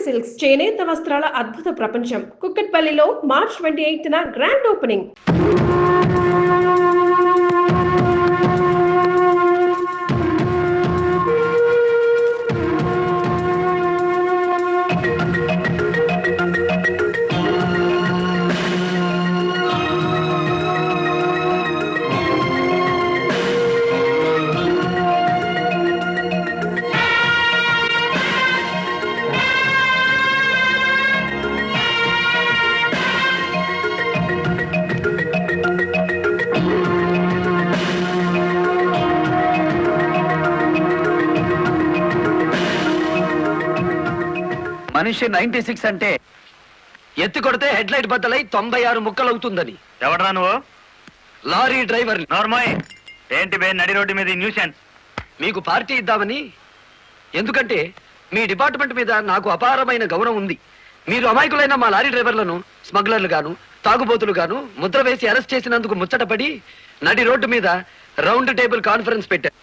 Silks చేనేత వస్త్రాల అద్భుత ప్రపంచం. కుక్కట్పల్లిలో మార్చ్ 28న గ్రాండ్ ఓపెనింగ్. మనిషి 96 అంటే ఎత్తి కొడితే హెడ్ లైట్ బద్దలై 96 ముక్కలు అవుతుందని. ఎవడరా నువ్వు? Lorry driver. నార్మల్ ఏంటి బే నడి రోడ్డు మీద న్యూసెన్స్? మీకు పార్టీ ఇద్దామని. ఎందుకంటే మీ డిపార్ట్మెంట్ మీద నాకు అపారమైన గౌరవం ఉంది. మీరు అమాయకులైన మా లారీ డ్రైవర్లను స్మగ్లర్లు గాను తాగుబోతులు గాను ముద్ర వేసి అరెస్ట్ చేసినందుకు ముచ్చటపడి నడి రోడ్డు మీద రౌండ్ టేబుల్ కాన్ఫరెన్స్ పెట్టారు.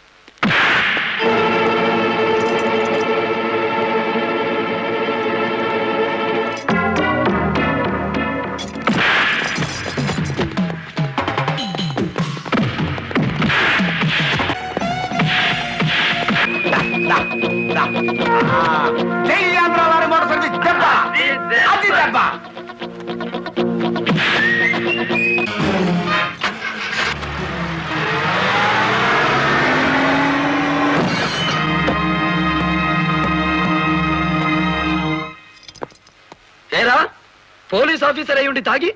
ఏరా పోలీస్ ఆఫీసర్ అయి ఉండి తాగి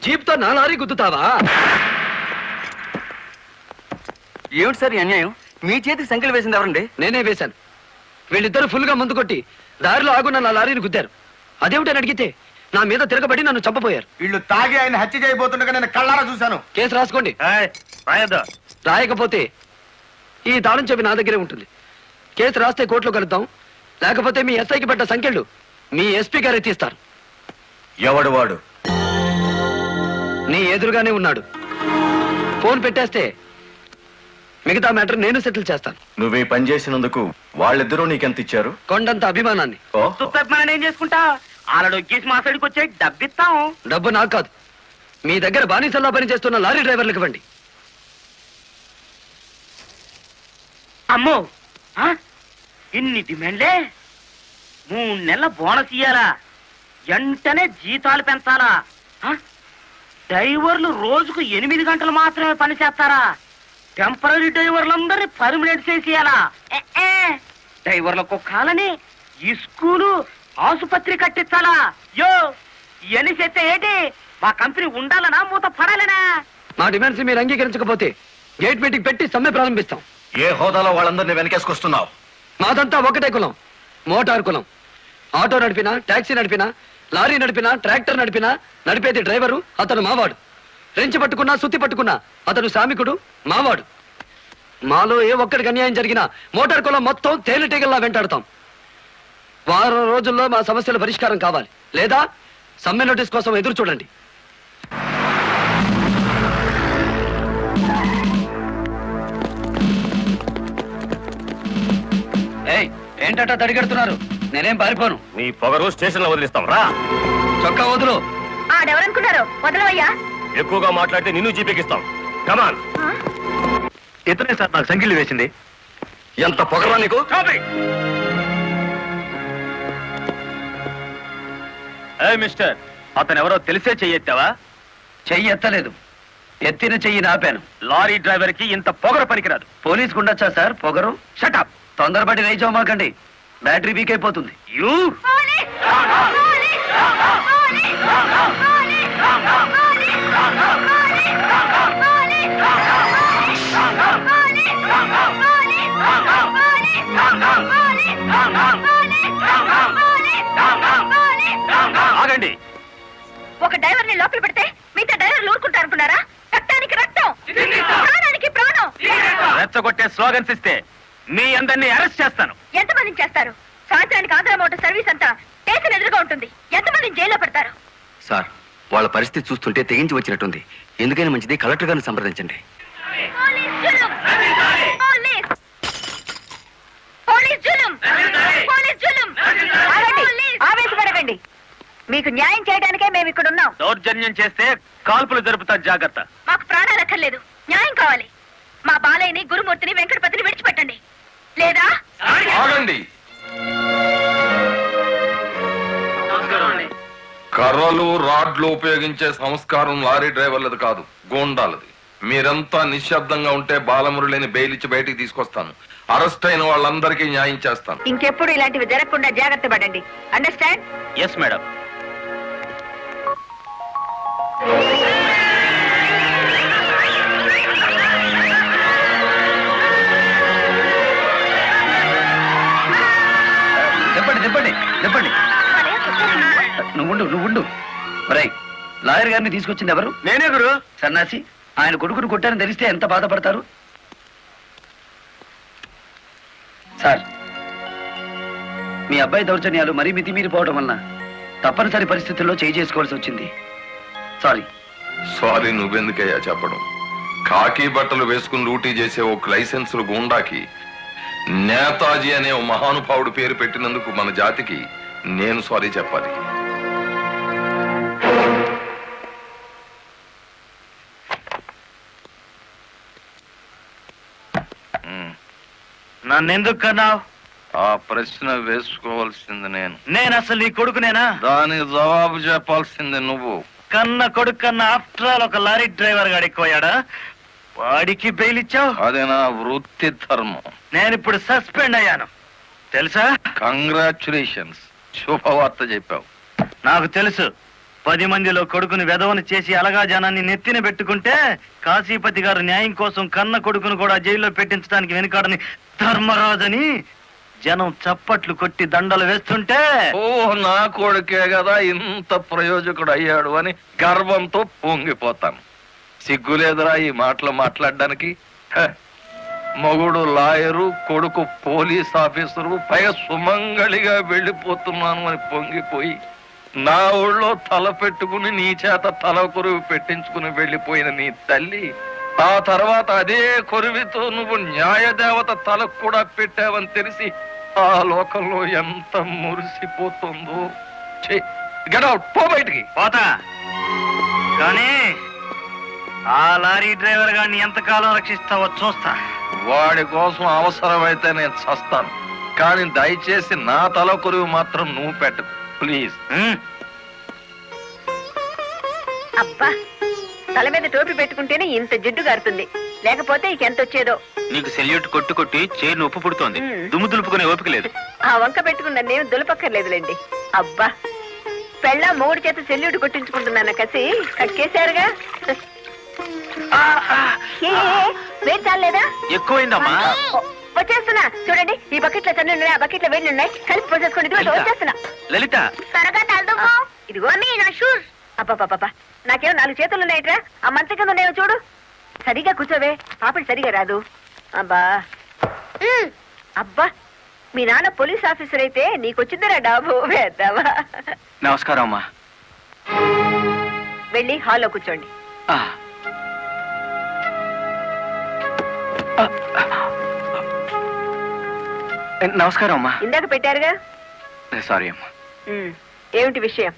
జీప్తో నా లారీ గుద్దుతావా? ఏమిటి సార్ అన్యాయం? మీ చేతికి సంఖ్యలు వేసింది ఎవరండి? నేనే వేశాను. వీళ్ళిద్దరు ఫుల్ గా ముందు కొట్టి దారిలో ఆగున్న నా లారీని గుద్దారు. అదేమిటని అడిగితే నా మీద తిరగబడి నన్ను చంపపోయారు. వీళ్ళు తాగి ఆయన హత్య చేయబోతుండగా నేను కళ్ళారా చూశాను. కేసు రాసుకోండి. రాయకపోతే ఈ తాళం చెవి నా దగ్గరే ఉంటుంది. కేసు రాస్తే కోర్టులో కలుద్దాం, లేకపోతే మీ ఎస్ఐకి పడ్డ సంఖ్యలు మీ ఎస్పీ గారు ఎత్తిస్తారు. ఎవడు వాడు? నీ ఎదురుగానే ఉన్నాడు. ఫోన్ పెట్టేస్తే మిగతా మ్యాటర్ నేను సెటిల్ చేస్తాను. నువ్వు ఈ పని చేసినందుకు వాళ్ళిద్దరూ నీకెంత ఇచ్చారు? కొండంత అభిమానాన్ని. ఏం చేసుకుంటా ఆలడొక్కేసి మా సైడ్కి వచ్చే డబ్బిస్తాం. డబ్బు నాకు కాదు, మీ దగ్గర బానిసల్లా పనిచేస్తున్న లారీ డ్రైవర్లకు ఇవ్వండి. అమ్మో ఇన్ని డిమాండ్లే. 3 నెలల బోనస్ ఇయ్యాలా, వెంటనే జీతాలు పెంచాలా, డ్రైవర్లు రోజుకు 8 గంటలు మాత్రమే పని చేస్తారా, టెంపరీ డ్రైవర్లందరినీ పర్మనెంట్ చేసేయాలా, డ్రైవర్లకు కాలని ఈ స్కూలు ఆసుపత్రి కట్టించాలా. యో ఇవన్నీ చేస్తే ఏంటి? మా కంపెనీ ఉండాలనా మూత పడాలనా? మా డిమాండ్స్ మీరు అంగీకరించకపోతే గేట్ మీటింగ్ పెట్టి సమ్మె ప్రారంభిస్తాం. ఏ హోదాలో వాళ్ళందరినీ వెనకేసుకొస్తున్నావు? మాదంతా ఒకటే కులం, మోటార్ కులం. ఆటో నడిపినా, టాక్సీ నడిపినా, లారీ నడిపినా, ట్రాక్టర్ నడిపినా నడిపేది డ్రైవరు, అతను మావాడు. రెంచి పట్టుకున్నా, సుత్తి పట్టుకున్నా అతను శ్రామికుడు, మావాడు. మాలో ఏ ఒక్కడికి అన్యాయం జరిగినా మోటార్ కులం మొత్తం తేలిటీగల్లా వెంటాడుతాం. వారం రోజుల్లో మా సమస్యల పరిష్కారం కావాలి, లేదా సమ్మె నోటీస్ కోసం ఎదురు చూడండి. ఏంటట తడిగడుతున్నారు? నేనేం పారిపోను. నీ పొగరు స్టేషన్ లో వదిలిస్తాం రా. చొక్కా వదులు. ఆడెవరనుకున్నారు? వదలవయ్యా. ఎక్కువగా మాట్లాడితే నిన్ను జీపేకిస్తాం. కమాన్. ఇతనే సార్ నాకు సంఖ్యలు వేసింది. ఎంత పొగరా నీకు? మిస్టర్, అతను ఎవరో తెలిసే చెయ్యెత్తావా? చెయ్యి ఎత్తలేదు, ఎత్తిన చెయ్యి నాపాను. లారీ డ్రైవర్ కి ఇంత పొగరు పనికిరాదు. పోలీసుకు ఉండొచ్చా సార్ పొగరు? షటప్. తొందరపడి రైచోమాకండి, బ్యాటరీ వీక్ అయిపోతుంది. ఆగండి. ఒక డ్రైవర్ ని లోపల పెడితే మిగతా డ్రైవర్లు ఊరుకుంటారు అనుకున్నారా? రక్తానికి రక్తం, ప్రాణానికి ప్రాణం. రెచ్చగొట్టే స్లోగన్స్ ఇస్తే మీ అందరినీ అరెస్ట్ చేస్తాను. ఎంతమందిని చేస్తారు? సాయంత్రానికి ఆంధ్ర మోటార్ సర్వీస్ అంతా స్టేషన్ ఎదురుగా ఉంటుంది. ఎంతమందిని జైల్లో పెడతారు? సార్ వాళ్ళ పరిస్థితి చూస్తుంటే తెగించి వచ్చినట్టుంది. ఎందుకైనా మంచిది కలెక్టర్ గారిని సంప్రదించండి. పోలీస్ జులుం, పోలీస్ జులుం. ఆవేశపడకండి. మీకు న్యాయం చేయడానికే మేము ఇక్కడ ఉన్నాం. దౌర్జన్యం చేస్తే కాల్పులు జరుపుతా, జాగ్రత్త. మాకు ప్రాణాలు అక్కర్లేదు, న్యాయం కావాలి. మా బాలయ్యని, గురుమూర్తిని, వెంకటపతిని విడిచిపెట్టండి, లేదా ఆగండి. కర్రలు రాడ్లు ఉపయోగించే సంస్కారం లారీ డ్రైవర్లది కాదు, గోండాలది. మీరంతా నిశ్శబ్దంగా ఉంటే బాలమురళిని బెయిలిచ్చి బయటికి తీసుకొస్తాను. అరెస్ట్ అయిన వాళ్ళందరికీ న్యాయం చేస్తాను. ఇంకెప్పుడు ఇలాంటివి జరగకుండా జాగ్రత్త పడండి. అండర్స్టాండ్? Yes madam. చెప్పండి చెప్పండి చెప్పండి. నువ్వు రై, లాయర్ గారిని తీసుకొచ్చింది ఎవరు? నేనే గురు. సన్నాసి, ఆయన కొడుకును కొట్టారని తెలిస్తే ఎంత బాధపడతారు సార్. మీ అబ్బాయి దౌర్జన్యాలు మరీ మితిమీరిపోవడం వలన తప్పనిసరి పరిస్థితుల్లో చేయి చేసుకోవాల్సి వచ్చింది. సారీ. సారీ నువ్వెందుకయ్యా చెప్పడం? కాకి బట్టలు వేసుకుని డ్యూటీ చేసే ఒక లైసెన్సులు గూండాకి నేతాజీ అనే ఓ మహానుభావుడు పేరు పెట్టినందుకు మన జాతికి నేను సారీ చెప్పాలి. నన్నెందుకు కన్నావు? ఆ ప్రశ్న వేసుకోవాల్సింది నేను అసలు నీ కొడుకునేనా? దానికి జవాబు చెప్పాల్సింది నువ్వు. కన్న కొడుకు కన్నా ఆఫ్టర్ ఆల్ ఒక లారీ డ్రైవర్ గాడు ఎక్కువయ్యాడా? వాడికి బెయిల్ ఇచ్చావు? అదే నా వృత్తి ధర్మం. నేను ఇప్పుడు సస్పెండ్ అయ్యాను తెలుసా? కంగ్రాచులేషన్స్, శుభవార్త చెప్పావు. నాకు తెలుసు. 10 మందిలో కొడుకుని వెధవను చేసి అలగా జనాన్ని నెత్తిన పెట్టుకుంటే కాశీపతి గారు న్యాయం కోసం కన్న కొడుకును కూడా జైల్లో పెట్టించడానికి వెనుకాడని ధర్మరాజని జనం చప్పట్లు కొట్టి దండలు వేస్తుంటే, ఓ నా కొడుకే కదా ఇంత ప్రయోజకుడు అయ్యాడు అని గర్వంతో పొంగిపోతాను. సిగ్గులేదురా ఈ మాటలు మాట్లాడడానికి? మొగుడు లాయరు, కొడుకు పోలీస్ ఆఫీసరు, పైగా సుమంగళిగా వెళ్ళిపోతున్నాను అని పొంగిపోయి నా ఊళ్ళో తల పెట్టుకుని నీ చేత తల కొరువు పెట్టించుకుని వెళ్ళిపోయిన నీ తల్లి ఆ తర్వాత అదే కొరువితో నువ్వు న్యాయదేవత తలకు కూడా పెట్టావని తెలిసి ఆ లోకంలో ఎంత మురిసిపోతుందో. గెట్ అవుట్, పో బయటికి. పోతా. కానీ ఆ లారీ డ్రైవర్ గారిని ఎంతకాలం రక్షిస్తావో చూస్తా. వాడి కోసం అవసరమైతే నేను చస్తాను, కానీ దయచేసి నా తల కొరువు మాత్రం నువ్వు పెట్టకు ప్లీజ్. అబ్బా, తల మీద టోపీ పెట్టుకుంటేనే ఇంత జిడ్డు గారుతుంది, లేకపోతే ఇక ఎంత వచ్చేదో. నీకు సెల్యూట్ కొట్టు కొట్టి చేరు నొప్పు పుడుతోంది, దుమ్ము దులుపుకునే ఓపిక లేదు. ఆ వంక పెట్టుకున్న నేను దులపక్కర్లేదులేండి. అబ్బా, పెళ్ళ మూడు చేత సెల్యూట్ కొట్టించుకుంటున్నాను కసి కక్కేశారుగా. వేడి చాలేదా? ఎక్కువైందమ్మా. వచ్చేస్తున్నా చూడండి, ఈ బకెట్లో తన్ను ఉన్నాయి, ఆ బకెట్లో వేళ్ళు ఉన్నాయి, కలిపి పోసేసుకోండి. వచ్చేస్తున్నా. లలిత, త్వరగా తలదుకో. ఇదిగో నా షూస్. అబ్బా, నాకేమో 4 చేతులు ఉన్నాయిట్రా, ఆ మంచం కింద ఉన్నాయో చూడు. సరిగా కూర్చోవే, పాపడి సరిగా రాదు. అబ్బా అబ్బా, మీ నాన్న పోలీస్ ఆఫీసర్ అయితే నీకొచ్చిందిరా డాబు వేద్దావా. నమస్కారం అమ్మా. వెళ్ళి హాల్లో కూర్చోండి. నమస్కారం అమ్మా. ఇందాక పెట్టారుగా. సారీ అమ్మా. ఏమిటి విషయం?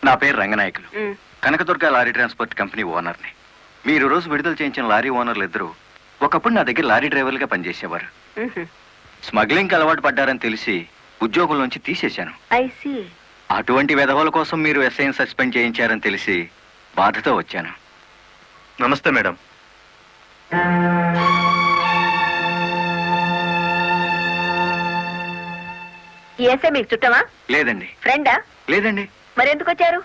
నా పేరు Ranganayakulu, Kanakadurga lorry transport company ఓనర్ని. మీరు రోజు విడుదల చేయించిన లారీ ఓనర్లు ఇద్దరు ఒకప్పుడు నా దగ్గర లారీ డ్రైవర్లుగా పనిచేసేవారు. స్మగ్లింగ్ అలవాటు పడ్డారని తెలిసి ఉద్యోగం నుంచి తీసేశాను. అటువంటి వెధవల కోసం మీరు ఎస్ఐని సస్పెండ్ చేయించారని తెలిసి బాధతో వచ్చాను. నమస్తే మేడం. ఈ ఎస్ఐ మీకు చుట్టమా? లేదండి. ఫ్రెండా? లేదండి. మరెందుకు వచ్చారు?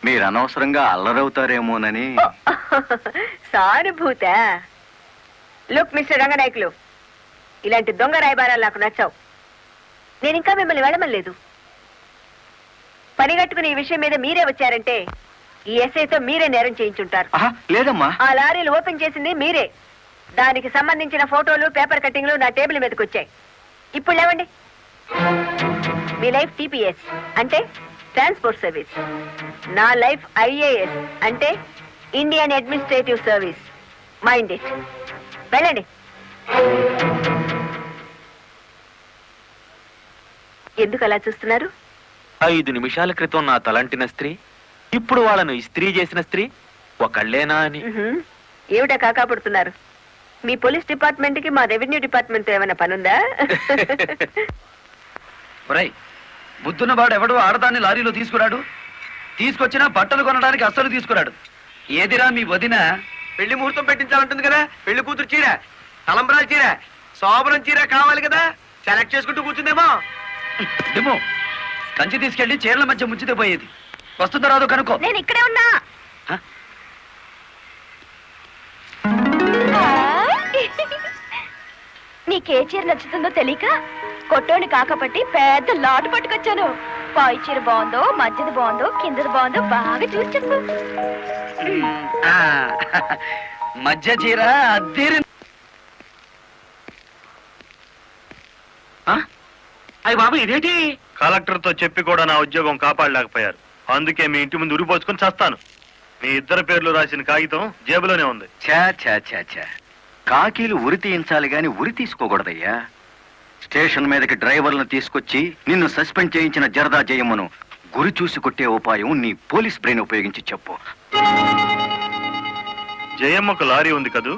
మీరు అనవసరంగా అల్లరవుతారేమోనని. సానుభూత. లుక్ మిస్టర్ రంగనాయకులు, ఇలాంటి దొంగ రాయబారాలు నాకు నచ్చావు. నేను ఇంకా మిమ్మల్ని వెళ్ళమలేదు. పనిగట్టుకుని ఈ విషయం మీద మీరే వచ్చారంటే ఈ ఎస్ఐతో మీరే నేరం చేయించుంటారు. లేదమ్మా. ఆ లారీలు ఓపెన్ చేసింది మీరే. దానికి సంబంధించిన ఫోటోలు, పేపర్ కట్టింగ్లు నా టేబుల్ మీదకి వచ్చాయి. ఇప్పుడు లేవండి. మీ లైఫ్ టీపీఎస్ అంటే ట్రాన్స్పోర్ట్ సర్వీస్, నా లైఫ్ ఐఏఎస్ అంటే Indian administrative service. Mind it. వెళ్ళండి. ఎందుకు అలా చూస్తున్నారు? 5 నిమిషాల క్రితం నా తలంటిన స్త్రీ ఇప్పుడు వాళ్ళను ఇస్త్రీ చేసిన స్త్రీ ఒకళ్ళేనా అని. ఏమిటా కాకా పడుతున్నారు? మీ పోలీస్ డిపార్ట్మెంట్ కి మా రెవెన్యూ డిపార్ట్మెంట్ ఏమైనా పనుందా? ఒరేయ్, బుద్ధున్నవాడు ఎవడు ఆడదాన్ని లారీలో తీసుకురాడు, తీసుకొచ్చినా బట్టలు కొనడానికి అస్సలు తీసుకురాడు. ఏదిరా మీ వదిన పెళ్లి ముహూర్తం పెట్టించాలంటుంది కదా, పెళ్లి కూతురు చీర, తలంబరాల చీర, శోభనం చీర కావాలి కదా, సెలెక్ట్ చేసుకుంటూ కూర్చుందేమో. ఏమో కంచి తీసుకెళ్లి చీరల మధ్య ముంచితే పోయేది. వస్తుందో రాదో కనుక్కో. నేను ఇక్కడే ఉన్నా. హ? నీకే చీర నచ్చుతుందో తెలియక కొట్టోని కాకపట్టి పెద్ద లాటు పట్టుకొచ్చాను. పై చీర బాగుందో, మధ్యది బాగుందో, కిందది బాగుందో బాగా చూసి చెప్పు. ఆ, మధ్య చీర అద్దెరి. అయ్యి బాబు ఇదేంటి? కలెక్టర్ తో చెప్పి కూడా నా ఉద్యోగం కాపాడలేకపోయారు. అందుకే మీ ఇంటి ముందు ఉరిపోసుకొని చస్తాను. మీ ఇద్దరు పేర్లు రాసిన కాగితం జేబులోనే ఉంది. ఛా ఛా ఛా ఛా, కాకీలు ఉరి తీయించాలి గాని ఉరి తీసుకోకూడదయ్యా. స్టేషన్ మీదకి డ్రైవర్లను తీసుకొచ్చి నిన్ను సస్పెండ్ చేయించిన జరదా జయమ్మను గురి చూసి కొట్టే ఉపాయం నీ పోలీస్ బ్రెయిన్ ఉపయోగించి చెప్పు. జయమ్మకు లారీ ఉంది కదూ?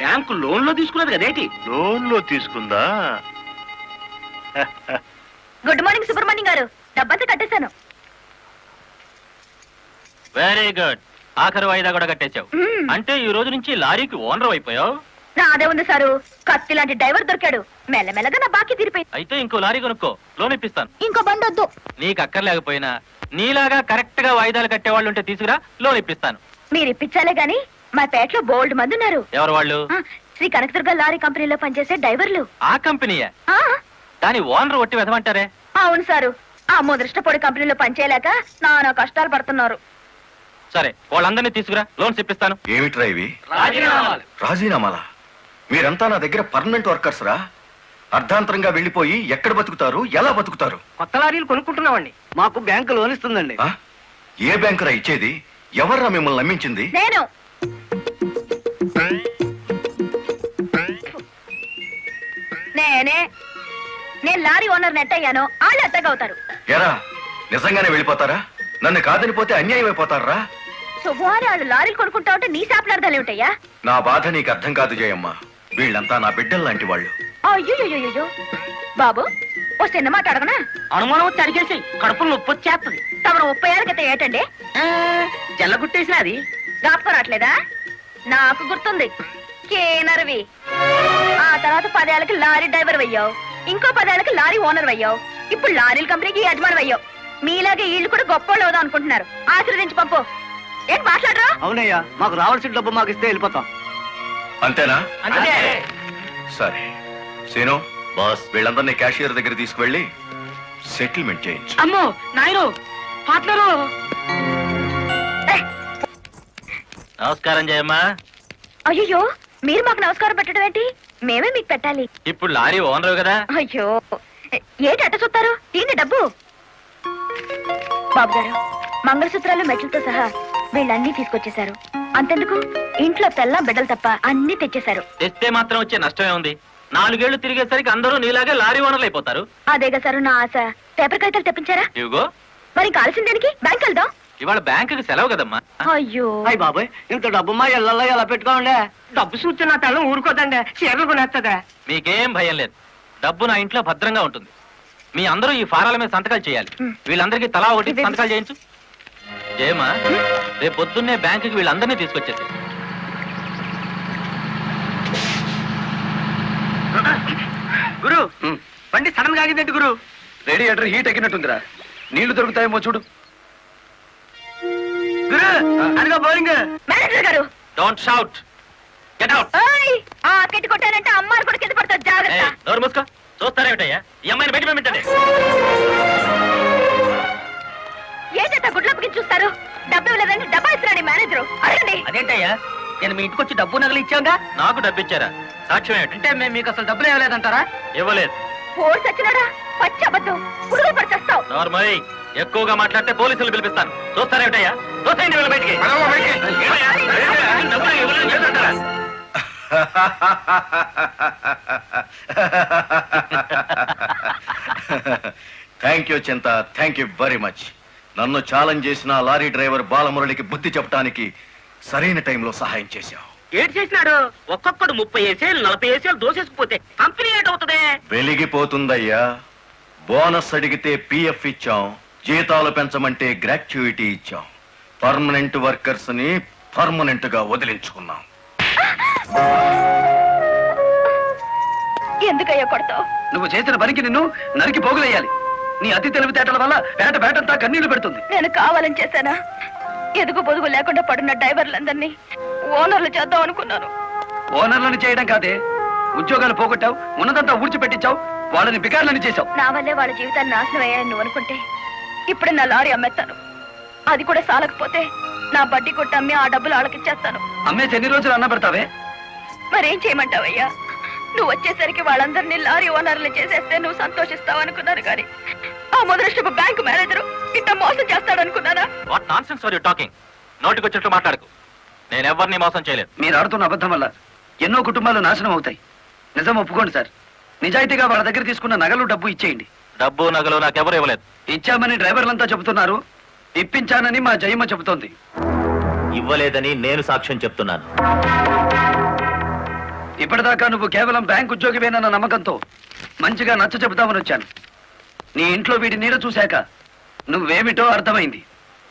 బ్యాంకు లోన్ లో తీసుకున్నది కదేటి? లోన్ లో తీసుకుందా? గుడ్ మార్నింగ్ సుబ్రహ్మణ్యం గారు, డబ్బంతా కట్టేశాను. Very good. ఆఖరి వాయిదా కూడా కట్టేశావు. అంటే ఈ రోజు నుంచి లారీకి ఓనర్ అయిపోయావు. నాదే ఉంది సారు, కత్తి లాంటి డ్రైవర్ దొరికాడు. మెల్లమెల్లగా నా బాకీ తీరిపోయింది. అయితే ఇంకో లారీ కొనుక్కో, లోన్ ఇప్పిస్తాను. ఇంకో బండి వద్దు. నీకు అక్కర్లేకపోయినా నీలాగా కరెక్ట్ గా వాయిదాలు కట్టేవాళ్ళు ఉంటే తీసుకురా, లోన్ ఇప్పిస్తాను. మీరు ఇప్పించాలే గాని మా పేటలో బోల్డ్ మంది ఉన్నారు. ఎవరు వాళ్ళు? శ్రీ కనకదుర్గ లారీ కంపెనీలో పనిచేసే డ్రైవర్లు. ఆ కంపెనీయా? ఆ, దాని ఓనర్ ఒట్టి వెదమంటారే. అవును సారు, ఆ ముదృష్టపొడి కంపెనీలో పనిచేయలేక నానా కష్టాలు పడుతున్నారు. సరే, వాళ్ళందరినీ తీసుకురా, లోన్స్ ఇప్పిస్తాను. ఏమిట్రా ఇవి? రాజీనామాలా? మీరంతా నా దగ్గర పర్మనెంట్ వర్కర్స్ రా. అర్ధాంతరంగా వెళ్ళిపోయి ఎక్కడ బతుకుతారు, ఎలా బతుకుతారు? కొత్త లారీలు కొనుక్కుంటున్నామండి. మాకు బ్యాంకు లోన్ ఇస్తుందండి. ఆ? ఏ బ్యాంకురా ఇచ్చేది? ఎవర్రా మిమ్మల్ని నమ్మించింది? నేను నేను లారీ ఓనర్ నెట్ అయ్యాను, వాళ్ళు ఎత్తగవుతారు. ఎరా, నిజంగానే వెళ్ళిపోతారా? నన్ను కాదని పోతే అన్యాయం అయిపోతారా? శుభవారి వాళ్ళు లారీలు కొనుక్కుంటా ఉంటే నీ శాపలార్థాలు ఏమిటయ్యా? నా బాధ నీకు అర్థం కాదు జయమ్మ. వీళ్ళంతా నా బిడ్డలు లాంటి వాళ్ళు. అయ్యో బాబు, ఓ చిన్న మాట అడగనా? అనుమానం వచ్చి అడిగేసి కడుపులు నొప్పి వచ్చేస్తుంది. తమరు 30 ఏళ్ళ క్రితం ఏటండి జల్లగుట్టేసిన అది జ్ఞాపకం రావట్లేదా? నాకు గుర్తుంది, కేనర్వి. ఆ తర్వాత 10 ఏళ్ళకి లారీ డ్రైవర్ అయ్యావు, ఇంకో 10 ఏళ్ళకి లారీ ఓనర్ అయ్యావు, ఇప్పుడు లారీల కంపెనీకి యజమాని అయ్యావు. మీలాగే వీళ్ళు కూడా గొప్ప అవుదాం అనుకుంటున్నారు. ఆశీర్వదించి పంపు. ఏంటి మాట్లాడరా? అవునయ్యా, మాకు రావాల్సిన డబ్బు మాకు ఇస్తే వెళ్ళిపోతాం. అంతేనా? అంతే. సరే సీను బాస్, వీళ్ళందరినీ క్యాషియర్ దగ్గర తీసుకువెళ్ళి సెటిల్మెంట్ చేయించు. అమ్మో నాయను, పార్ట్నరు. నమస్కారం జయమ్మా. అయ్యో, మీరు మాకు నమస్కారం పెట్టడం ఏంటి? మేమే మీకు పెట్టాలి. ఇప్పుడు లారీ ఓనర్ కదా. అయ్యో, ఏంటి అట్ట చూస్తారు? తీయండి డబ్బు. బాబు గారు, మంగళసూత్రాలు మెట్లతో సహా వీళ్ళన్నీ తీసుకొచ్చేశారు. అంతెందుకు, ఇంట్లో తెల్లం బిడ్డలు తప్ప అన్ని తెచ్చేశారు. తెస్తే మాత్రం వచ్చే నష్టమే ఉంది. 4 ఏళ్లు తిరిగేసరికి అందరూ నీలాగే లారీ ఓనర్లు అయిపోతారు. అదేగా సారు నా ఆశ. పేపర్ కాగితాలు తెప్పించారా? ఇవిగో. మరి కాల్సిన దానికి బ్యాంక్ వెళ్దాం. ఇవాళ బ్యాంకుకి సెలవు కదమ్మా. అయ్యో, అయ్యి బాబాయ్, ఇంత డబ్బు మా ఇళ్ళల్లో ఎలా పెట్టుకోండి? డబ్బు చూస్తే నా తల్లం ఊరుకోదండి, చీరలు కొనేస్తుందా? మీకేం భయం లేదు. డబ్బు నా ఇంట్లో భద్రంగా ఉంటుంది. మీ అందరూ ఈ ఫారాల మీద సంతకాలు చేయాలి. వీళ్ళందరికీ తలా ఒకటి సంతకాలు చేయించు. జయమ్మా, రేపు పొద్దున్నే బ్యాంకుకి వీళ్ళందరినీ తీసుకొచ్చేసి. గురు, బండి సడన్ గా ఆగిందండి గురు. Radiator heat ఎక్కినట్టుందిరా. నీళ్లు దొరుకుతాయేమో చూడు. గురు, అదిగో బౌలింగ్. మేనేజర్ గారు, డోంట్ షౌట్, గెట్ అవుట్. ఓయ్, ఆ కెట్టి కొట్టానంటే అమ్మారు కూడా కింద పడతారు, జాగ్రత్త. నోరు మూసుకో. చూస్తారేమిటయ్యా, ఈ అమ్మాయిని బయట పంపించండి. ఏంటంటే గుడ్లప్పకి చూస్తారు? డబ్బు ఇవ్వలేదండి, డబ్బా ఇస్తున్నాడు మేనేజరు. అడగండి. అదేంటయ్యా, నేను మీ ఇంటికి వచ్చి డబ్బు నగలు ఇచ్చాగా? నాకు డబ్బు ఇచ్చారా? సాక్ష్యం ఏమిటి? అంటే మేము మీకు అసలు డబ్బులు ఇవ్వలేదంటారా? ఇవ్వలేదు. పోడు సచ్చినాడా? పచ్చి అబద్ధం, పురుగులు పడి చస్తావు. నార్మల్ ఎక్కువగా మాట్లాడితే పోలీసులు పిలిపిస్తాను. చూస్తారేమిటయ్యా? చూస్తాయండి వీళ్ళ బయటికి. ఏమయ్యా? డబ్బులు ఇవ్వలేదని చెప్తారా? థ్యాంక్ యూ చింత, థ్యాంక్ యూ వెరీ మచ్. నన్ను ఛాలెంజ్ చేసిన లారీ డ్రైవర్ బాలమురళికి బుద్ధి చెప్పడానికి సరైన టైంలో సహాయం చేశావు. ఏడు చేసినాడు? ఒక్కొక్కడు 30 ఏసేలు 40 ఏసేలు దోసేసుకుపోతే కంపెనీ ఏటవుతుంది? వెలిగిపోతుందయ్యా. బోనస్ అడిగితే పిఎఫ్ ఇచ్చాం, జీతాలు పెంచమంటే గ్రాట్యుయిటీ ఇచ్చాం. పర్మనెంట్ వర్కర్స్ ని పర్మనెంట్ గా వదిలించుకున్నాం. ఎందుకయ్యా కొడతావు? నువ్వు చేసిన పనికి నిన్ను నరికి పోగులేయాలి. నీ అతి తెలివితేటల వల్ల పేటంతా కన్నీళ్లు పెడుతుంది. నేను కావాలని చేశానా? ఎదుగు పొదుగు లేకుండా పడున్న డ్రైవర్లందరినీ ఓనర్లు చేద్దాం అనుకున్నాను. ఓనర్లను చేయడం కాదే, ఉద్యోగాలు పోగొట్టావు, ఉన్నదంతా ఊడ్చిపెట్టించావు, వాళ్ళని బికార్లని చేశావు. నా వల్లే వాళ్ళ జీవితాన్ని నాశనం అయ్యాయని నువ్వు అనుకుంటే ఇప్పుడు నా లారీ అమ్మేస్తాను. అది కూడా సాలకపోతే నా బడ్డీ కొట్టి అమ్మి ఆ డబ్బులు వాళ్ళకిచ్చేస్తాను. అమ్మేసి ఎన్ని రోజులు అన్న పెడతావే? మరేం చేయమంటావయ్యా? నువ్వు వచ్చేసరికి వాళ్ళందరినీ లారీ ఓనర్లు చేసేస్తే నువ్వు సంతోషిస్తావు అనుకున్నాను కానీ ఆ ముదృష్టపు బ్యాంకు మేనేజరు ఇంత మోసం చేస్తాడు అనుకున్నానా? What nonsense are you talking? నోటికొచ్చినట్లు మాట్లాడకు. నేను ఎవరిని మోసం చేయలేదు. మీరు ఆడుతున్న అబద్ధం వల్ల ఎన్నో కుటుంబాలు నాశనం అవుతాయి. నిజం ఒప్పుకోండి సార్. నిజాయితీగా వాళ్ళ దగ్గర తీసుకున్న నగలు డబ్బు ఇచ్చేయండి. డబ్బు నగలు నాకెవరు ఇవ్వలేదు. ఇచ్చామని డ్రైవర్లంతా చెబుతున్నారు, ఇప్పించానని మా జయమ్మ చెబుతోంది. ఇవ్వలేదని నేను సాక్ష్యం చెప్తున్నాను. ఇప్పటిదాకా నువ్వు కేవలం బ్యాంక్ ఉద్యోగివేనన్న నమ్మకంతో మంచిగా నచ్చ చెబుతామని వచ్చాను. నీ ఇంట్లో వీడి నీడ చూశాక నువ్వేమిటో అర్థమైంది.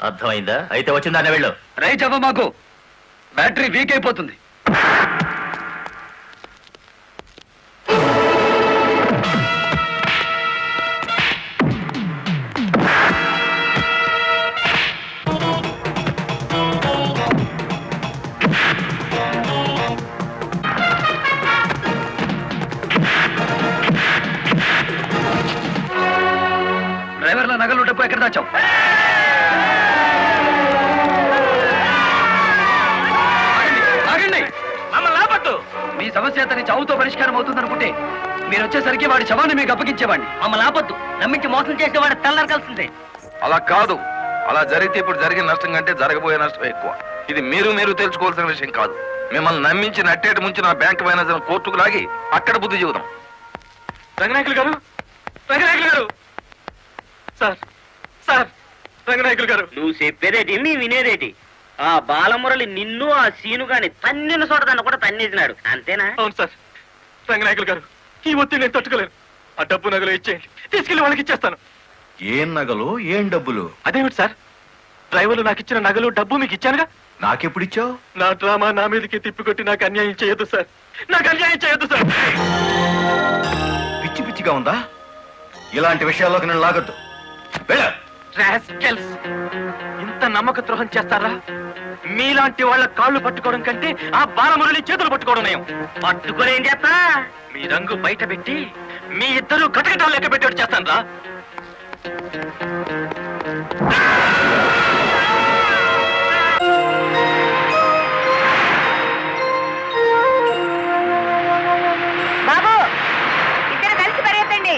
అర్థమైందా? అయితే వచ్చిందానే వెళ్ళు. రైట్ అవ్వ, మాకు బ్యాటరీ వీక్ అయిపోతుంది. డ్రైవర్ల నగలు డబ్బు ఎక్కడ దాచావు? ఆగండి. మమ్మల్ని ఆపట్టు. మీ సమస్య అతని చావుతో పరిష్కారం అవుతుందనుకుంటే మీరు వచ్చేసరికి వాడి శవాన్ని మీకు అప్పగించేవాడిని. మమ్మల్ని ఆపొద్దు. నమ్మించి మోసం చేసేవాడు తెల్లరకాల్సిందే. అలా కాదు. అలా జరిగితే ఇప్పుడు జరిగిన నష్టం కంటే జరగబోయే నష్టం ఎక్కువ. ఇది మీరు తెలుసుకోవాల్సిన విషయం కాదు. మిమ్మల్ని నమ్మించి నట్టేటి ముంచి నా బ్యాంక్ మేనేజర్ కోర్టుకు లాగి అక్కడ బుద్ధి చెబుదాం. రంగనాయకులు గారు, రంగనాయకులు గారు, సార్ సార్, రంగనాయకులు గారు. నువ్వు చెప్పేదేటి నీ వినేదేటి? ఆ బాలమురళి నిన్ను ఆ సీను గాని తన్నిన చూడదాన్ని కూడా తన్నేసినాడు, అంతేనా? అవును సార్. రంగనాయకులు గారు, ఈ ఒత్తిడి నేను తట్టుకోలేను. ఆ డబ్బు నగలు ఇచ్చేయండి, తీసుకెళ్లి వాళ్ళకి ఇచ్చేస్తాను. ఏం నగలు, ఏం డబ్బులు? అదేమిటి సార్, డ్రైవర్లు నాకు ఇచ్చిన నగలు డబ్బు మీకు ఇచ్చానుగా. నాకెప్పుడిచ్చావు? నా డ్రామా నా మీదకి తిప్పికొట్టి నాకు అన్యాయం చేయొద్దు సార్. నాకు అన్యాయం చేయొద్దు సార్. పిచ్చి పిచ్చిగా ఉందా? ఇలాంటి విషయాల్లోకి నేను లాగొద్దు. వెళ్ళ. రాస్కెల్స్, ఇంత నమ్మక ద్రోహం చేస్తారా? మీలాంటి వాళ్ళ కాళ్ళు పట్టుకోవడం కంటే ఆ బాలమురళి చేతులు పట్టుకోవడం నయం. పట్టుకొని ఏం చేస్తా? మీ రంగు బయట పెట్టి మీ ఇద్దరు కటకటాలు లెక్క పెట్టేట్టు చేస్తాను రా. బాబు, ఇద్దరు కలిసి పరిగెత్తండి.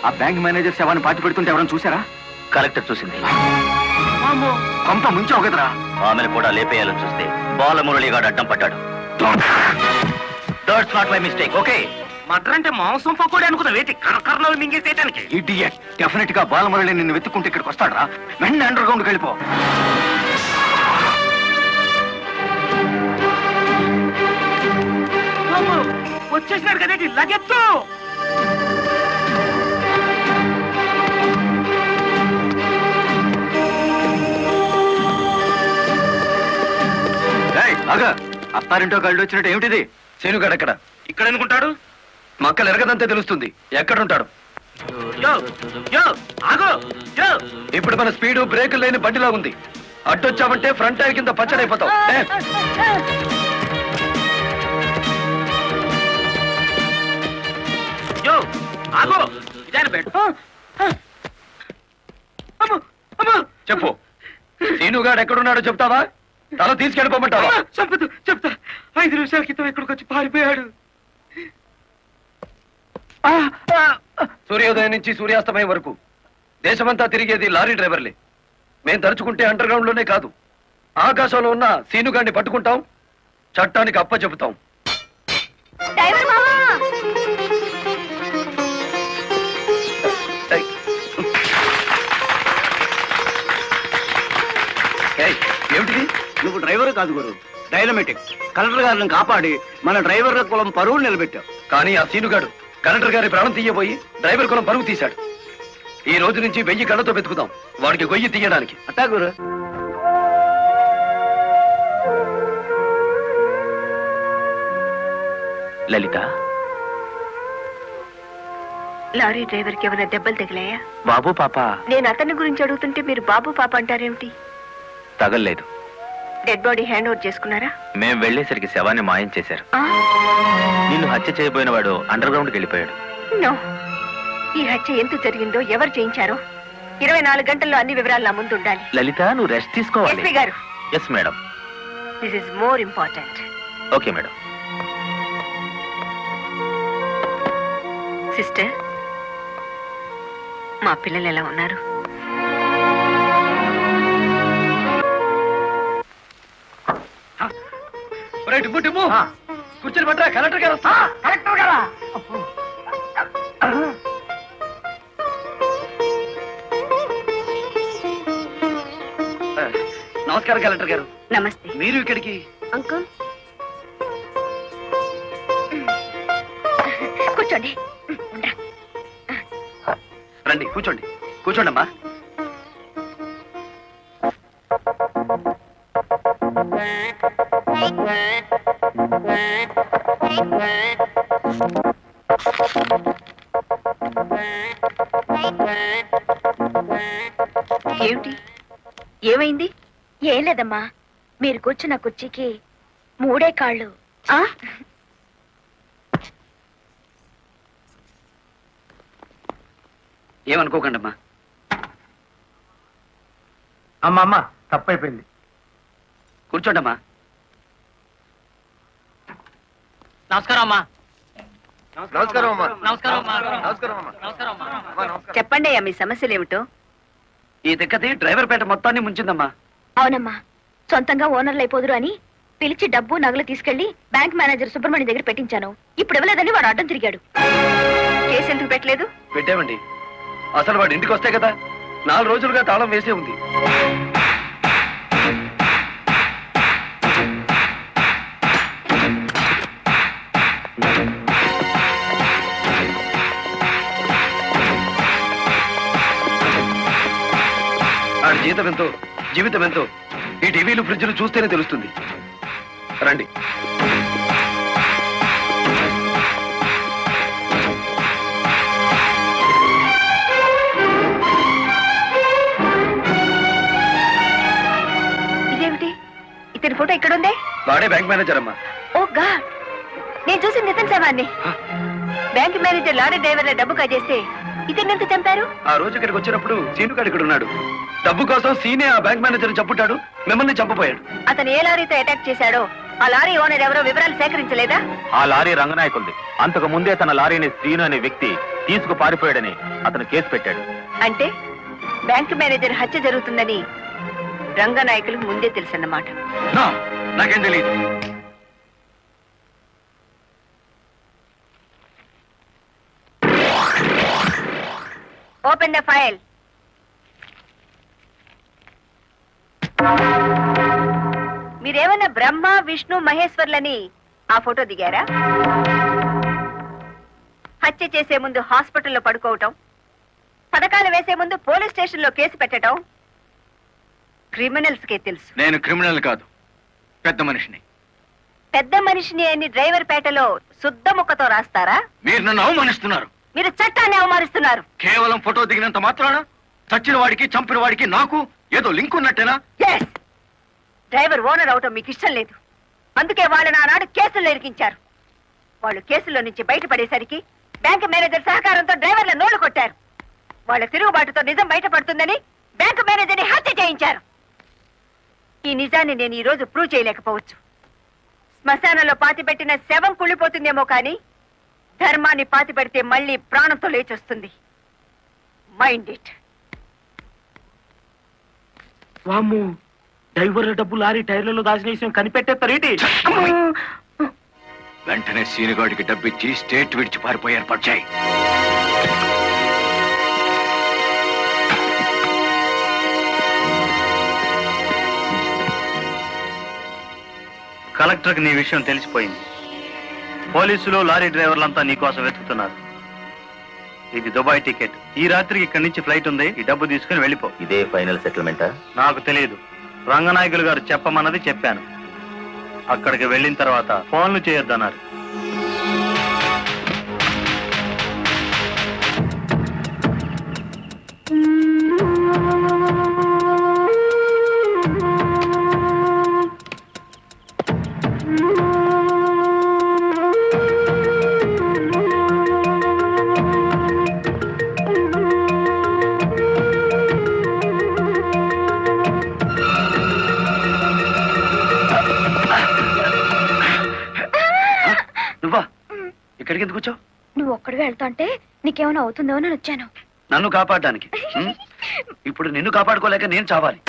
ఆ బ్యాంక్ మేనేజర్ శవాన్ని పాతి పెడుతుంటే ఎవరైనా చూసారా? కలెక్టర్ చూసింది. కొంప ముంచావు కదరా. ఆమెను కూడా లేపేయాలని చూస్తే బాలమురళిగాడు అడ్డం పడ్డాడు. That's not my mistake. Okay, murder అంటే మాంసం పకోడీ అనుకున్న వేటి కర్రకర్రలు మింగేసేయటానికి. ఇడియట్. డెఫినెట్ గా బాలమురళి నిన్ను వెతుక్కుంటే ఇక్కడికి వస్తాడరా. వెంటనే అండర్ గ్రౌండ్కి వెళ్ళిపో. వచ్చేసినాడు కదేటి లగెత్తు. అత్తారింటో కళ్ళు వచ్చినట్టు ఏమిటిది? శీనుగాడు ఎక్కడ? ఇక్కడ అనుకుంటాడు. మక్కలు ఎరగదంతే తెలుస్తుంది. ఎక్కడుంటాడు? ఇప్పుడు మన స్పీడు బ్రేకులు లేని బండిలా ఉంది. అడ్డొచ్చామంటే ఫ్రంట్ టైర్ కింద పచ్చడైపోతావు. చెప్పు, శీనుగాడు ఎక్కడున్నాడో చెప్తావా? తల తీసుకెళ్ళిపోమంటావా? చెప్తా చెప్తా. 5 నిమిషాల క్రితం ఇక్కడికి వచ్చి పారిపోయాడు. సూర్యోదయం నుంచి సూర్యాస్తమయం వరకు దేశమంతా తిరిగేది లారీ డ్రైవర్లే. మేం తలుచుకుంటే అండర్ గ్రౌండ్ లోనే కాదు, ఆకాశంలో ఉన్న సీనుగాడిని పట్టుకుంటాం, చట్టానికి అప్ప చెబుతాం. ఏమిటిది? నువ్వు డ్రైవర్ కాదు గురు, డైనమెటిక్. కలెక్టర్ గారిని కాపాడి మన డ్రైవర్ల కులం పరువు నిలబెట్టావు. కానీ ఆ సీనుగాడు కలెక్టర్ గారి ప్రాణం తీయబోయి డ్రైవర్ కులం పరుగు తీశాడు. ఈ రోజు నుంచి 1000 కళ్ళతో వెతుకుతాం వాడికి గొయ్యి తీయడానికి. అట్టా గురు. లలిత, లారీ డ్రైవర్ కి ఏమైనా దెబ్బలు తగిలాయా? బాబు పాప. నేను అతని గురించి అడుగుతుంటే మీరు బాబు పాప అంటారేమిటి? తగల్లేదు. డెడ్ బాడీ హ్యాండ్ ఓవర్ చేసుకున్నారా? మేం వెళ్లేసరికి శవాన్ని మాయం చేశారు. నిన్ను హత్య చేయబోయిన వాడు అండర్ గ్రౌండ్కి వెళ్ళిపోయాడు. నో, ఈ హత్య ఎందుకు జరిగిందో, ఎవరు చేయించారో 24 గంటల్లో అన్ని వివరాలు నా ముందు ఉండాలి. లలిత, నువ్వు రెస్ట్ తీసుకోవాలి. ఎస్పీ గారు. Yes madam. This is more important. Okay madam. Sister, మా పిల్లలు ఎలా ఉన్నారు? కూర్చొని పట్టరా, కలెక్టర్ గారు వస్తా. కలెక్టర్ గారా? నమస్కారం కలెక్టర్ గారు. నమస్తే. మీరు ఇక్కడికి? అంకుల్ కూర్చోండి. రండి, కూర్చోండి. కూర్చోండి అమ్మా. ఏమిటి, ఏమైంది? ఏం లేదమ్మా, మీరు కూర్చున్న కుర్చీకి 3 కాళ్ళు. ఏమనుకోకండి అమ్మా. అమ్మా తప్పైపోయింది. కూర్చోండి అమ్మా. నమస్కారం అమ్మా. నమస్కారం అమ్మా. నమస్కారం అమ్మా. నమస్కారం అమ్మా. నమస్కారం అమ్మా. చెప్పండి అయ్యా, మీ సమస్యలు ఏమిటో. ఈ దిక్కది డ్రైవర్ పేట మొత్తాన్ని ముంచిందమ్మా. అవునమ్మా, సొంతంగా ఓనర్లు అయిపోదురు అని పిలిచి డబ్బు నగలు తీసుకెళ్లి బ్యాంక్ మేనేజర్ సుబ్రహ్మణ్యం దగ్గర పెట్టించాను. ఇప్పుడు ఇవ్వలేదని వాడు అడ్డం తిరిగాడు. కేసు ఎందుకు పెట్టలేదు? పెట్టామండి. అసలు వాడు ఇంటికి వస్తే కదా, 4 రోజులుగా తాళం వేసే ఉంది. ఆడి జీతం ఎంతో, జీవితం ఎంతో ఈ టీవీలు ఫ్రిడ్జ్లు చూస్తేనే తెలుస్తుంది. రండి. ఇదేమిటి, ఇతని ఫోటో ఇక్కడ ఉందే? వాడే బ్యాంక్ మేనేజర్ అమ్మా. ఓ గాడ్, నేను చూసి నితిన్ శవాన్ని. బ్యాంక్ మేనేజర్ లారీ డ్రైవర్ల డబ్బు కాజేస్తే ఇతన్ని ఎంత చంపారు? ఆ రోజు ఇక్కడికి వచ్చినప్పుడు సీనుగాడు ఇక్కడ ఉన్నాడు. డబ్బు కోసం సీనే ఆ బ్యాంక్ మేనేజర్ చంపుతాడు, మిమ్మల్ని చంపపోయాడు. అతను ఏ లారీతో అటాక్ చేశాడో ఆ లారీ ఓనర్ ఎవరో వివరాలు సేకరించలేదా? ఆ లారీ రంగనాయకుల్ది. అంతకు ముందే తన లారీని శ్రీను అనే వ్యక్తి తీసుకు పారిపోయాడని అతను కేసు పెట్టాడు. అంటే బ్యాంక్ మేనేజర్ హత్య జరుగుతుందని రంగనాయకులకు ముందే తెలుసన్నమాట. నాకేం తెలియదు. Open the file. మీరేమన్నా బ్రహ్మ విష్ణు మహేశ్వర్లని ఆ ఫోటో దిగారా? హత్య చేసే ముందు హాస్పిటల్లో పడుకోవటం, పథకాలు వేసే ముందు పోలీస్ స్టేషన్లో కేసు పెట్టడం క్రిమినల్స్ కే తెలుసు. నేను క్రిమినల్ కాదు, పెద్ద మనిషిని. పెద్ద మనిషిని అని డ్రైవర్ పేటలో శుద్ధ ముక్కతో రాస్తారా? మీరు నన్ను అవమానిస్తున్నారు. మీరు చట్టాన్ని అవమానిస్తున్నారు. కేవలం ఫోటో దిగినంత మాత్రాన చచ్చిన వాడికి చంపిన వాడికి నాకు ఏదో లింక్ ఉన్నట్టేనా? Yes. డ్రైవర్ ఓనర్ అవటం మీకు ఇష్టం లేదు. అందుకే వాళ్ళని ఆనాడు కేసుల్లో ఇరికించారు. వాళ్ళు కేసులో నుంచి బయటపడేసరికి బ్యాంక్ మేనేజర్ సహకారంతో డ్రైవర్ల నోళ్లు కొట్టారు. వాళ్ళ తిరుగుబాటుతో నిజం బయటపడుతుందని బ్యాంక్ మేనేజర్ని హత్య చేయించారు. ఈ నిజాన్ని నేను ఈ రోజు ప్రూవ్ చేయలేకపోవచ్చు. శ్మశానంలో పాతిపెట్టిన శవం కుళ్ళిపోతుందేమో కానీ ధర్మాన్ని పాతిపెడితే మళ్ళీ ప్రాణంతో లేచొస్తుంది. Mind it. వామ్ము, డ్రైవర్ల డబ్బు లారీ టైర్లలో దాచిన విషయం కనిపెట్టేస్తారేంటి? వెంటనే సీనుగాడికి డబ్బిచ్చి స్టేట్ విడిచి పారిపోయి ఏర్పాటు చేయి. కలెక్టర్కి నీ విషయం తెలిసిపోయింది. పోలీసులు లారీ డ్రైవర్లంతా నీ కోసం వెతుకుతున్నారు. ఇది దుబాయ్ టికెట్. ఈ రాత్రికి ఇక్కడి నుంచి ఫ్లైట్ ఉంది. ఈ డబ్బు తీసుకుని వెళ్ళిపో. ఇదే ఫైనల్ సెటిల్మెంటా? నాకు తెలియదు. రంగనాయకులు గారు చెప్పమన్నది చెప్పాను. అక్కడికి వెళ్ళిన తర్వాత ఫోన్లు చేయొద్దన్నారు. ఇక్కడికి ఎందుకు వచ్చావు? నువ్వు ఒక్కడిగా వెళ్తా అంటే నీకేమైనా అవుతుందో అని వచ్చాను. నన్ను కాపాడడానికి. ఇప్పుడు నిన్ను కాపాడుకోలేక నేను చావాలి.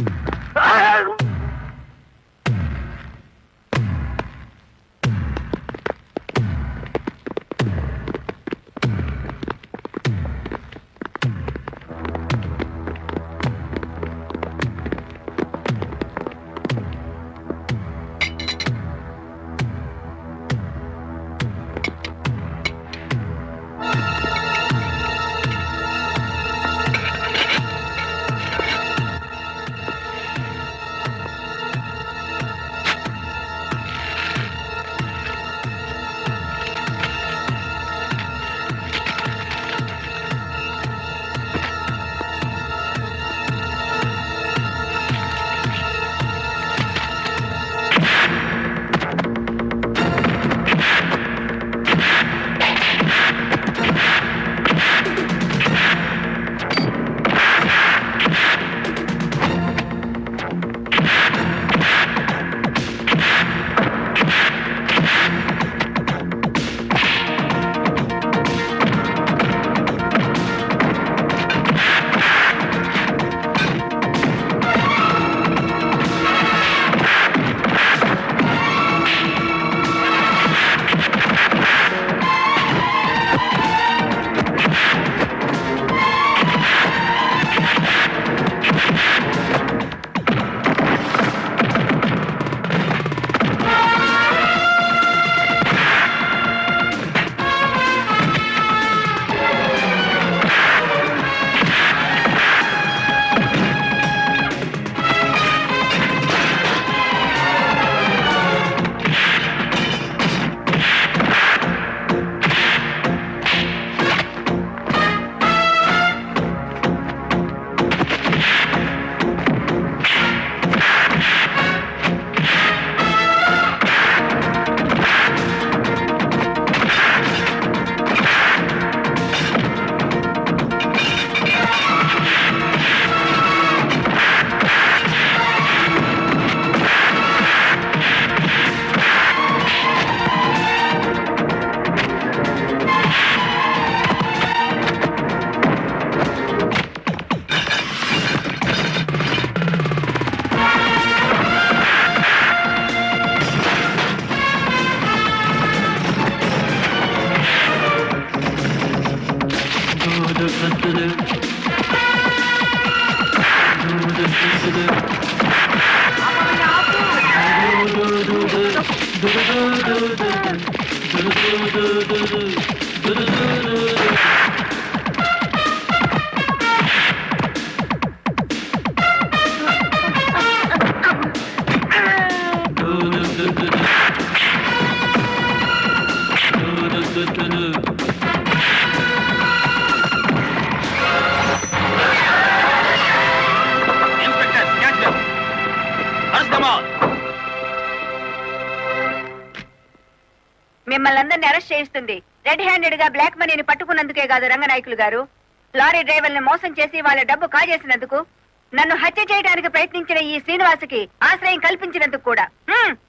మిమ్మల్ని అందరినీ అరెస్ట్ చేయిస్తుంది రెడ్ హ్యాండెడ్ గా బ్లాక్ మనీని పట్టుకున్నందుకే కాదు రంగనాయకులు గారు, లారీ డ్రైవర్ని మోసం చేసి వాళ్ళ డబ్బు కాజేసినందుకు, నన్ను హత్య చేయడానికి ప్రయత్నించిన ఈ శ్రీనివాసుకి ఆశ్రయం కల్పించినందుకు కూడా.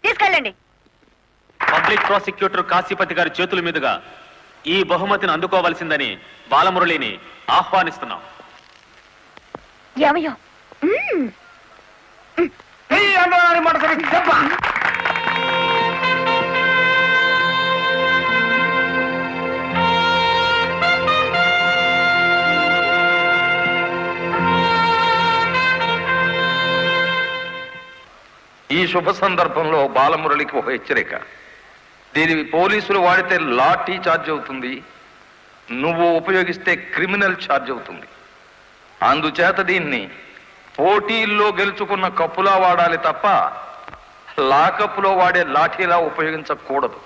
తీసుకెళ్ళండి. పబ్లిక్ ప్రాసిక్యూటర్ కాశీపతి గారి చేతుల మీదుగా ఈ బహుమతిని అందుకోవలసిందని బాలమురళిని ఆహ్వానిస్తున్నాం. ఏమయ్యో ఈ శుభ సందర్భంలో బాలమురళికి ఒక హెచ్చరిక. దీని పోలీసులు వాడితే లాఠీ ఛార్జ్ అవుతుంది, నువ్వు ఉపయోగిస్తే క్రిమినల్ ఛార్జ్ అవుతుంది. అందుచేత దీన్ని పోటీల్లో గెలుచుకున్న కప్పులా వాడాలి తప్ప లాకప్పులో వాడే లాఠీలా ఉపయోగించకూడదు.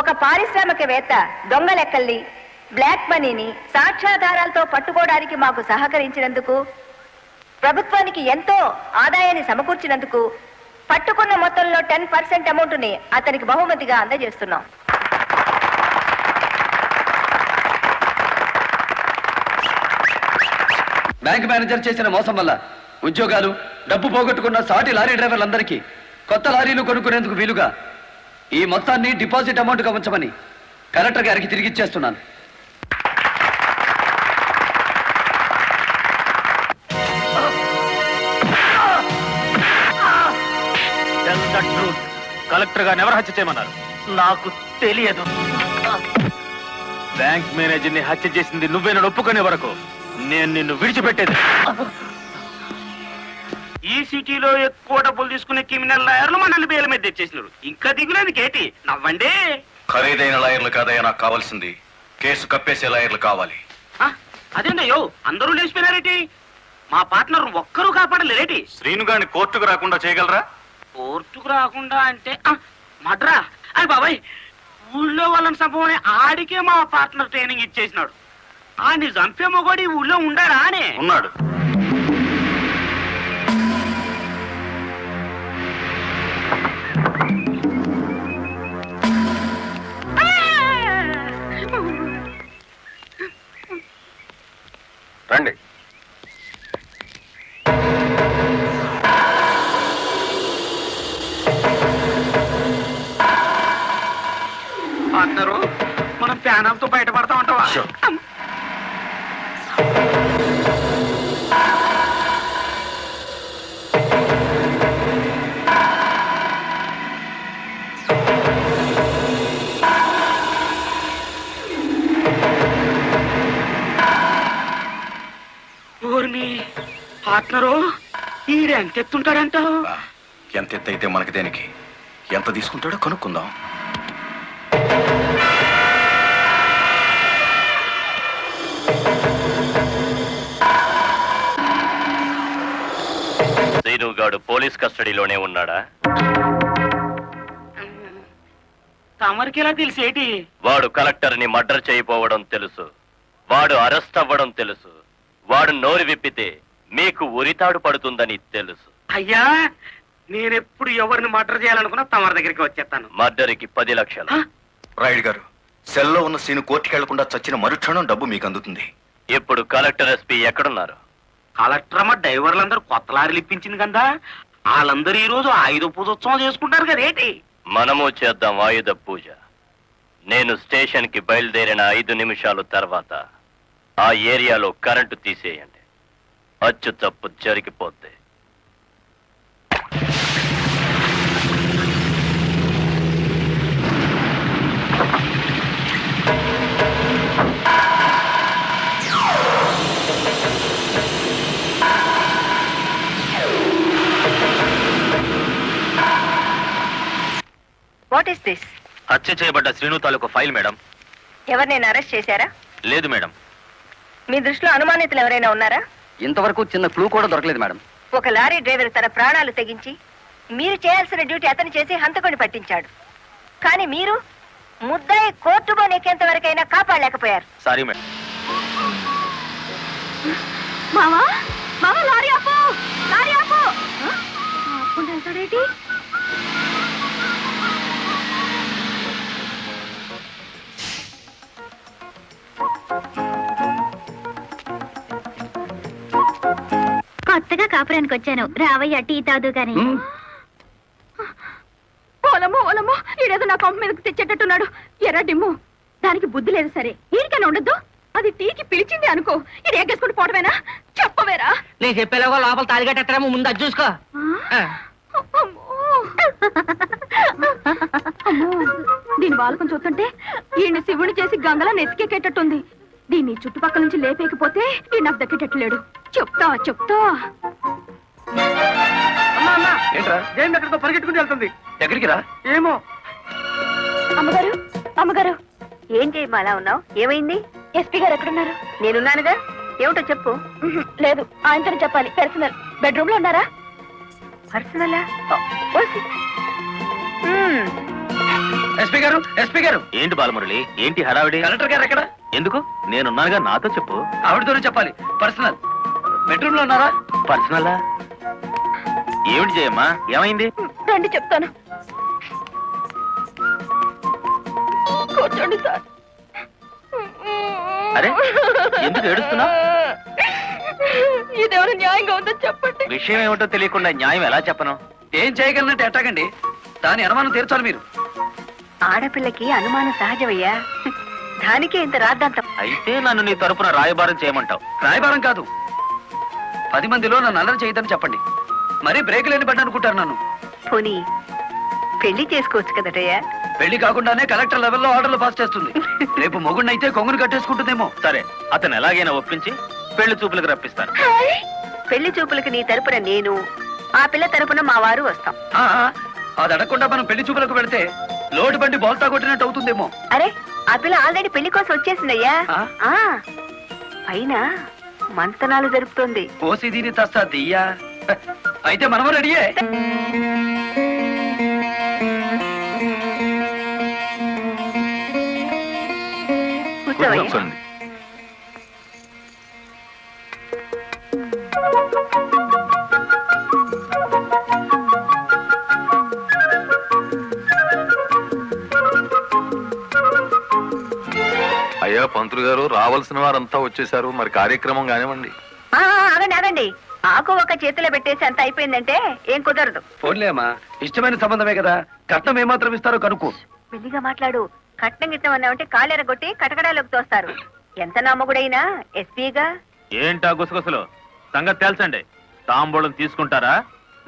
ఒక పారిశ్రామికవేత్త దొంగ లెక్కల్ని, బ్లాక్ మనీని సాక్ష్యాధారాలతో పట్టుకోవడానికి మాకు సహకరించినందుకు, ప్రభుత్వానికి ఎంతో ఆదాయాన్ని సమకూర్చినందుకు పట్టుకున్న మొత్తంలో 10% అమౌంట్ని అతనికి బహుమతిగా అందజేస్తున్నాం. బ్యాంక్ మేనేజర్ చేసిన మోసం వల్ల ఉద్యోగాలు, డబ్బు పోగొట్టుకున్న సాటి లారీ డ్రైవర్లందరికీ కొత్త లారీలు కొనుక్కునేందుకు వీలుగా ఈ మొత్తాన్ని డిపాజిట్ అమౌంట్గా ఉంచమని కలెక్టర్ గారికి తిరిగిచ్చేస్తున్నాను. కలెక్టర్ గారిని ఎవరు హత్య చేయమన్నారు? నాకు తెలియదు. బ్యాంక్ మేనేజర్ ని హత్య చేసింది నువ్వేనని ఒప్పుకునే వరకు నేను నిన్ను విడిచిపెట్టేది. ఈ సిటీలో ఎక్కువ డబ్బులు తీసుకునే క్రిమినల్ లాయర్లు మనల్ని బేల మీద తెచ్చేసినారు. ఇంకా దిగులేందుకు ఏంటి? నవ్వండి. ఖరీదైన లాయర్లు కాదయ్యా నాకు కావాల్సింది, కేసు కప్పేసే లాయర్లు కావాలి. అదేందయ్యో అందరూ లేచిపోయినారేటి? మా పార్ట్నర్ ఒక్కరూ కాపాడలేరేటి? శ్రీను గారిని కోర్టుకు రాకుండా చేయగలరా? కోర్టుకు రాకుండా అంటే మడ్రా అని బాబాయ్, ఊళ్ళో వాళ్ళని చంపమని ఆడికే మా పార్ట్నర్ ట్రైనింగ్ ఇచ్చేసినాడు. ఆడిని చంపే మొగోడి ఊళ్ళో ఉండాడా అని? ఉన్నాడు. రండి. పార్ట్నరు మనం ప్యానాలతో బయటపడతా ఉంటావా? పార్ట్నరు ఈడెంత ఎత్తుంటాడంటావు? ఎంత ఎత్తైతే మనకి దేనికి, ఎంత తీసుకుంటాడో కనుక్కుందాం. శ్రీనుగాడు పోలీస్ కస్టడీలోనే ఉన్నాడా? తమరికి ఎలా తెలిసేటి? వాడు కలెక్టర్ ని మర్డర్ చేయబోవడం తెలుసు, వాడు అరెస్ట్ అవ్వడం తెలుసు, వాడు నోరు విప్పితే మీకు ఉరితాడు పడుతుందని తెలుసు. అయ్యా, నేనెప్పుడు ఎవరిని మర్డర్ చేయాలనుకున్నా తమరి దగ్గరికి వచ్చేస్తాను. మర్డర్కి 10 లక్షలు. రాయుడు గారు, సెల్లో ఉన్న సీను కోర్టుకి వెళ్లకుండా చచ్చిన మరుక్షణం డబ్బు మీకు అందుతుంది. ఇప్పుడు కలెక్టర్ ఎస్పీ ఎక్కడున్నారు? కలెక్టర్ అమ్మ డ్రైవర్లందరూ కొత్త లారీలు ఇప్పించింది కదా, వాళ్ళందరూ ఈ రోజు ఆయుధ పూజోత్సవం చేసుకుంటారు కదేటి? మనము చేద్దాం ఆయుధ పూజ. నేను స్టేషన్ కి బయలుదేరిన 5 నిమిషాలు తర్వాత ఆ ఏరియాలో కరెంటు తీసేయండి. అచ్చు తప్పు జరిగిపోద్ది. What is this? హత్య చేయబడ్డ శ్రీను తాలూకు ఫైల్ మేడం. ఎవరినైనా అరెస్ట్ చేశారా? లేదు మేడం. మీ దృష్టిలో అనుమానితులు ఎవరైనా ఉన్నారా? ఇంతవరకు చిన్న క్లూ కూడా దొరకలేదు మేడం. ఒక లారీ డ్రైవర్ తన ప్రాణాలు తెగించి మీరు చేయాల్సిన డ్యూటీ అతను చేసి హంతకుని పట్టించాడు. కానీ మీరు ముద్దాయి కోర్టులో నెక్కేంత వరకైనా కాపాడలేకపోయారు. Sorry madam. మావా మావా లారీ ఆపు, లారీ ఆపు. ఆపుకుంటూ వెళ్తాడేంటి? కొత్తగా కాపురానికి వచ్చాను, రావయ్య టీ తాదు గాని. ఓలమ్మో ఓలమ్మో, ఈడేదో నా కొంప మీదకి తెచ్చేటట్టున్నాడు. ఎర్ర డిమ్ము, దానికి బుద్ధి లేదు. సరే ఈడికైనా ఉండద్దు, అది టీకి పిలిచింది అనుకో, ఇది ఎగ్గేసుకుని పోవడమేనా? చెప్పవేరా? నేను చెప్పేలాగో లోపల తాలిగట్టేమో ముందు అది చూసుకో. దీని బాలకం చూస్తుంటే ఈయన్ని శివుని చేసి గంగలా నెత్తికెక్కేటట్టుంది. దీన్ని చుట్టుపక్కల నుంచి లేపేకపోతే ఈ నాకు దక్కేటట్లేడు. చెప్తా చెప్తా. ఏంట్రా? ఏం ఎక్కడికో పరిగెట్టుకుని వెళ్తుంది. ఎక్కడికి రా? ఏమో. అమ్మగారు అమ్మగారు, ఏం చేయమా అలా ఉన్నావు? ఏమైంది? ఎస్పీ గారు ఎక్కడున్నారు? నేనున్నానుగా, ఏమిటో చెప్పు. లేదు, ఆయనతోనే చెప్పాలి. పర్సనల్. బెడ్రూమ్ లో ఉన్నారా? పర్సనలా? ఎస్పీ గారు, ఎస్పీ గారు. ఏంటి బాలమురళి, ఏంటి హడావిడి? కలెక్టర్ గారు ఎక్కడ? ఎందుకు? నేనున్నానుగా, నాతో చెప్పు. ఆవిడతోనే చెప్పాలి. పర్సనల్. బెడ్రూమ్ లో ఉన్నారా? పర్సనలా? ఏమిటి జయమ్మా, ఏమైంది? రండి చెప్తాను. కూర్చోండి సార్. అరే, ఎందుకు ఏడుస్తున్నావ్? ఇదేమైనా న్యాయంగా ఉందో చెప్పండి. విషయం ఏమిటో తెలియకుండా న్యాయం ఎలా చెప్పను? ఏం చేయగలనంటే ఎట్టాగండి? దాని అనుమానం తీర్చాలి మీరు. ఆడపిల్లకి అనుమానం సహజమయ్యా, దానికే ఇంత రాద్దాంతం. అయితే నన్ను నీ తరపున రాయబారం చేయమంటావు? రాయబారం కాదు, 10 మందిలో నన్ను అల్లరి చేయదని చెప్పండి. మరీ బ్రేక్ లేని పడ్డ అనుకుంటారు నన్ను. పోనీ పెళ్లి చేసుకోవచ్చు కదటయ్యా? పెళ్లి కాకుండానే కలెక్టర్ లెవెల్లో ఆర్డర్లు పాస్ చేస్తుంది. రేపు మొగుడినైతే కొంగును కట్టేసుకుంటుందేమో. సరే, అతను ఎలాగైనా ఒప్పించి పెళ్లి చూపులకు రప్పిస్తాను. పెళ్లి చూపులకి నీ తరపున నేను, ఆ పిల్ల తరపున మా వారు వస్తాం. అది అడగకుండా మనం పెళ్లి చూపులకు పెడితే లోటు బండి బోల్తా కొట్టినట్టు అవుతుందేమో. అరే, ఆ పిల్ల ఆల్రెడీ పెళ్లి కోసం వచ్చేసిందయ్యా. ఆ? పైన మంతనాలు జరుపుతోంది. పోసి దీని తస్తా దియ్యా. అయితే మనము రెడీయే. కూర్చోవయ్యా. అయ్యా పంతులు గారు, రావాల్సిన వారంతా వచ్చేసారు, మరి కార్యక్రమం కానివ్వండి. ఆగండి ఆగండి, ఆకు ఒక చేతిలో పెట్టేసి అంత అయిపోయిందంటే ఏం కుదరదు. ఫోన్లే అమ్మా, ఇష్టమైన సంబంధమే కదా, కట్నం ఏమాత్రం ఇస్తారో కనుక్కో. మెల్లిగా మాట్లాడు. కట్నం గిట్నం అన్నామంటే కాళ్ళెరగొట్టి కటకడాలోకి తోస్తారు. ఎంత నమ్మగుడైనా ఎస్పీగా. ఏంటా గుసగుసలు? సంగతి తెలుసండి. తాంబూలం తీసుకుంటారా,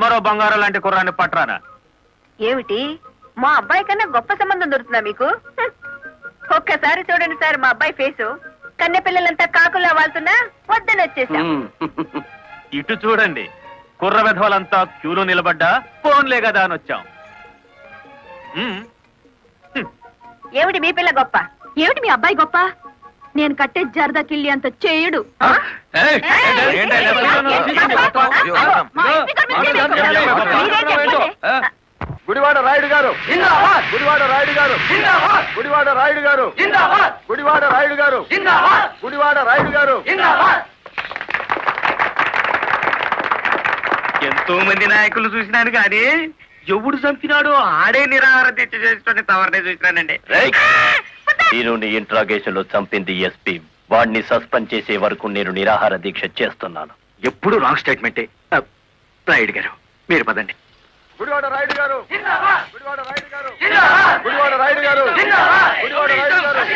మరో బంగారం లాంటి కుర్రాన్ని పట్టరానా? ఏమిటి, మా అబ్బాయి కన్నా గొప్ప సంబంధం దొరుకుతుందా మీకు? ఒక్కసారి చూడండి సార్ మా అబ్బాయి ఫేసు. కన్నె పిల్లలంతా కాకుల్లా వాళ్తున్నా వద్దని వచ్చేసాం. ఇటు చూడండి, కుర్ర వెధవలంతా క్యూలో నిలబడ్డా ఫోన్లే కదా అని వచ్చాం. ఏమిటి మీ పిల్ల గొప్ప? ఏమిటి మీ అబ్బాయి గొప్ప? నేను కట్టే జరదా కిల్లి అంత చేయడు. గుడివాడ రాయుడు గారు, గుడివాడ రాయుడు గారు, గుడివాడ రాయుడు గారు, గుడివాడ రాయుడు గారు, గుడివాడ రాయుడు గారు. ఎంతో మంది నాయకులు చూసినాను కానీ ఎవడు చంపినాడో ఆడే నిరాహార దీక్ష చేసుకుని తవరనే చూసినానండి. నేను ఇంట్రాగేషన్ లో చంపింది ఎస్పీ. వాడిని సస్పెండ్ చేసే వరకు నేను నిరాహార దీక్ష చేస్తున్నాను. ఎప్పుడు రాంగ్ స్టేట్మెంటే. రాయుడు గారు, మీరు పదండి. గుడివాడ రాయుడు గారు, గుడివాడ రాయుడు గారు, గుడివాడ రాయుడు గారు, గుడివాడ రాయుడు